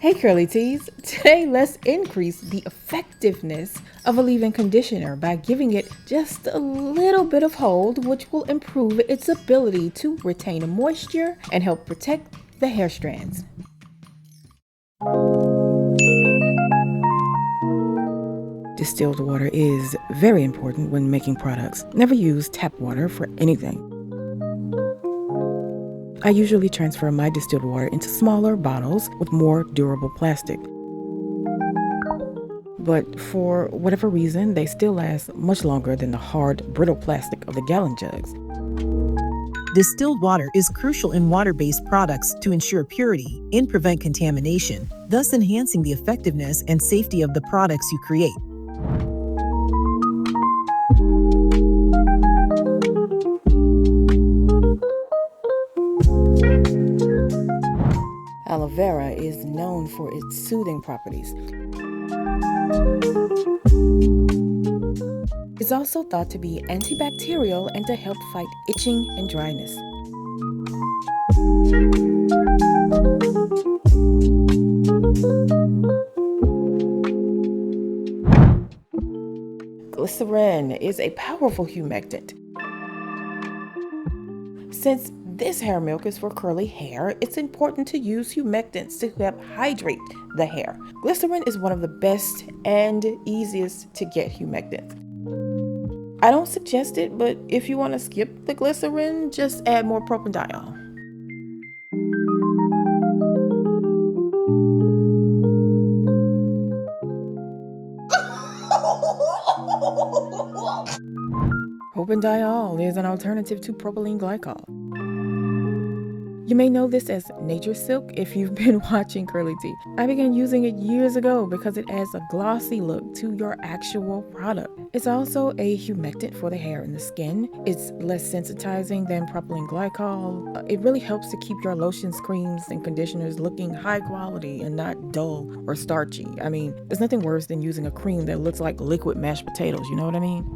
Hey Curly Teas! Today let's increase the effectiveness of a leave-in conditioner by giving it just a little bit of hold, which will improve its ability to retain moisture and help protect the hair strands. Distilled water is very important when making products. Never use tap water for anything. I usually transfer my distilled water into smaller bottles with more durable plastic. But for whatever reason, they still last much longer than the hard, brittle plastic of the gallon jugs. Distilled water is crucial in water-based products to ensure purity and prevent contamination, thus enhancing the effectiveness and safety of the products you create. Aloe vera is known for its soothing properties. It's also thought to be antibacterial and to help fight itching and dryness. Glycerin is a powerful humectant. Since this hair milk is for curly hair, it's important to use humectants to help hydrate the hair. Glycerin is one of the best and easiest to get humectants. I don't suggest it, but if you want to skip the glycerin, just add more propanediol. Propanediol is an alternative to propylene glycol. You may know this as Nature Silk if you've been watching CURLYTEA. I began using it years ago because it adds a glossy look to your actual product. It's also a humectant for the hair and the skin. It's less sensitizing than propylene glycol. It really helps to keep your lotions, creams, and conditioners looking high quality and not dull or starchy. I mean, there's nothing worse than using a cream that looks like liquid mashed potatoes, you know what I mean?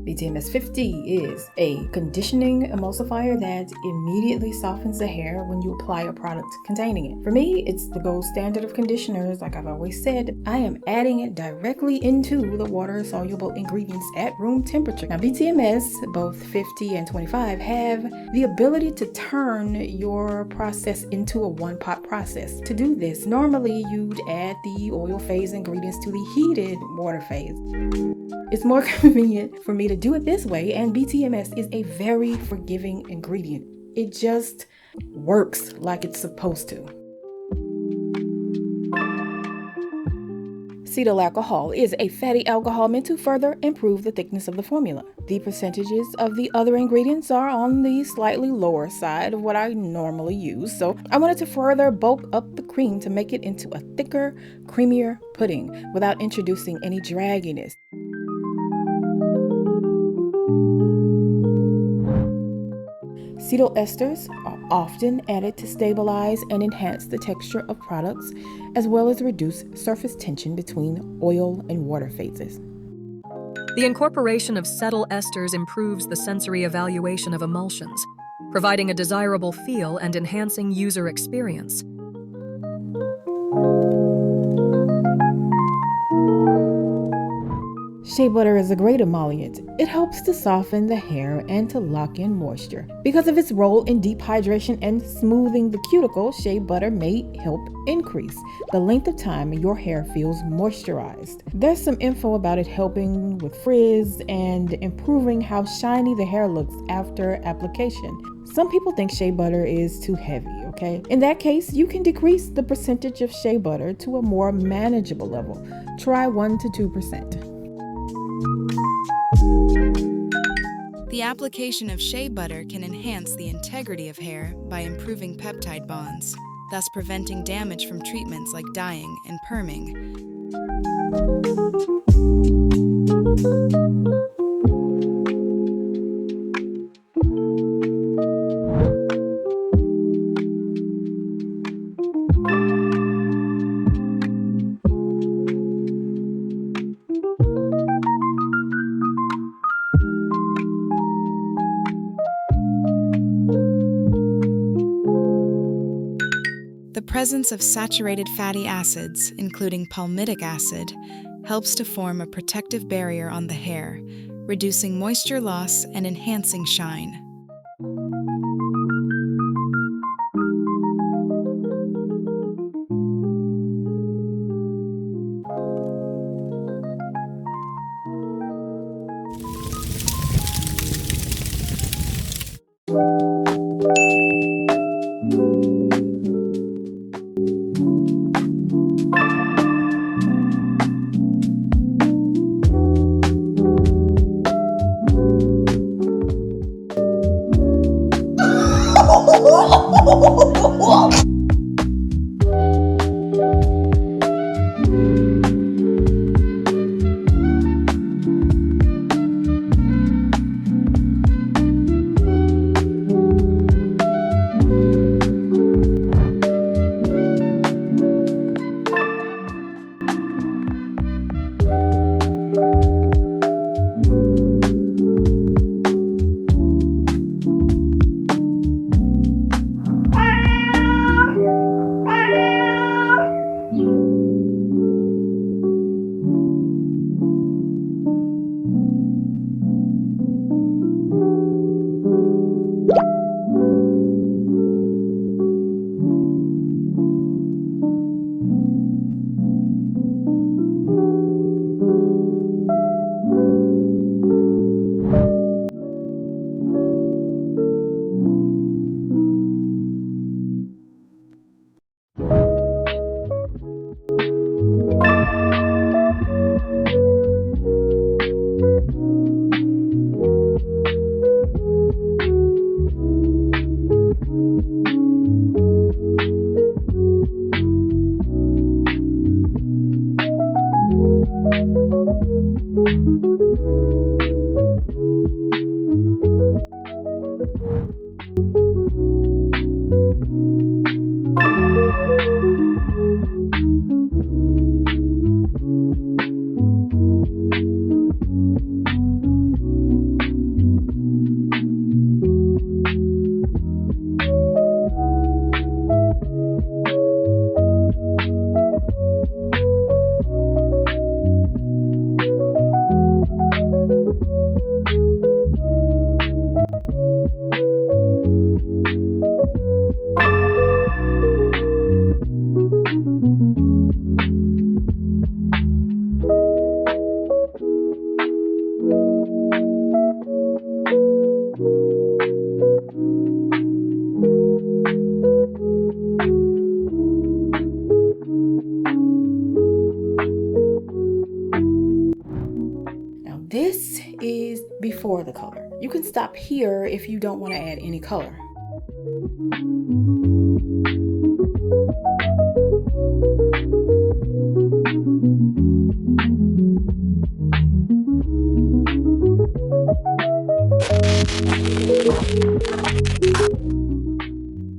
BTMS 50 is a conditioning emulsifier that immediately softens the hair when you apply a product containing it. For me, it's the gold standard of conditioners. Like I've always said, I am adding it directly into the water-soluble ingredients at room temperature. Now, BTMS, both 50 and 25, have the ability to turn your process into a one-pot process. To do this, normally you'd add the oil phase ingredients to the heated water phase. It's more convenient for me to do it this way, and BTMS is a very forgiving ingredient. It just works like it's supposed to. Cetyl alcohol is a fatty alcohol meant to further improve the thickness of the formula. The percentages of the other ingredients are on the slightly lower side of what I normally use, so I wanted to further bulk up the cream to make it into a thicker, creamier pudding without introducing any dragginess. Cetyl esters are often added to stabilize and enhance the texture of products, as well as reduce surface tension between oil and water phases. The incorporation of cetyl esters improves the sensory evaluation of emulsions, providing a desirable feel and enhancing user experience. Shea butter is a great emollient. It helps to soften the hair and to lock in moisture. Because of its role in deep hydration and smoothing the cuticle, shea butter may help increase the length of time your hair feels moisturized. There's some info about it helping with frizz and improving how shiny the hair looks after application. Some people think shea butter is too heavy, okay? In that case, you can decrease the percentage of shea butter to a more manageable level. Try 1 to 2%. The application of shea butter can enhance the integrity of hair by improving peptide bonds, thus preventing damage from treatments like dyeing and perming. The presence of saturated fatty acids, including palmitic acid, helps to form a protective barrier on the hair, reducing moisture loss and enhancing shine. This is before the color. You can stop here if you don't want to add any color.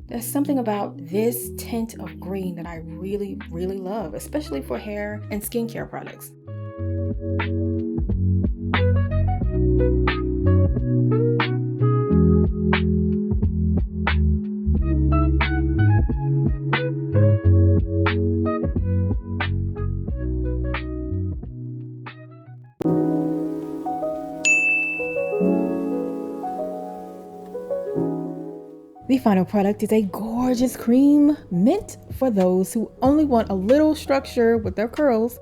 There's something about this tint of green that I really love, especially for hair and skincare products. The final product is a gorgeous cream meant for those who only want a little structure with their curls.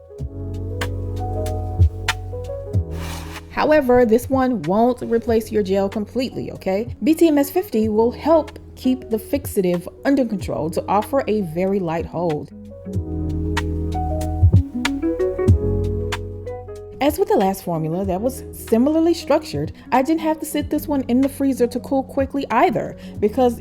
However, this one won't replace your gel completely, okay? BTMS 50 will help keep the fixative under control to offer a very light hold. As with the last formula that was similarly structured, I didn't have to sit this one in the freezer to cool quickly either, because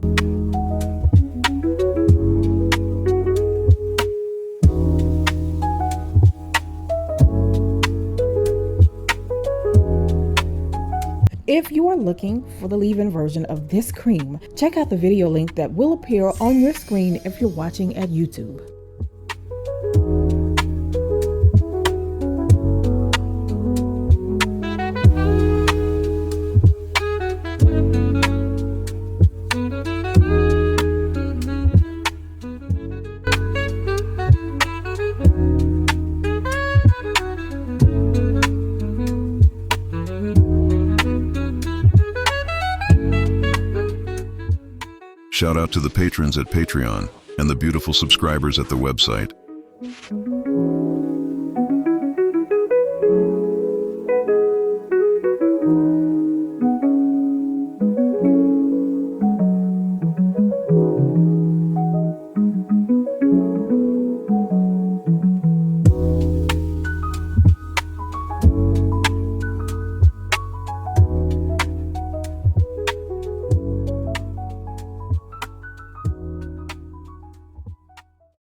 if you are looking for the leave-in version of this cream, check out the video link that will appear on your screen if you're watching at YouTube. Shout out to the patrons at Patreon and the beautiful subscribers at the website.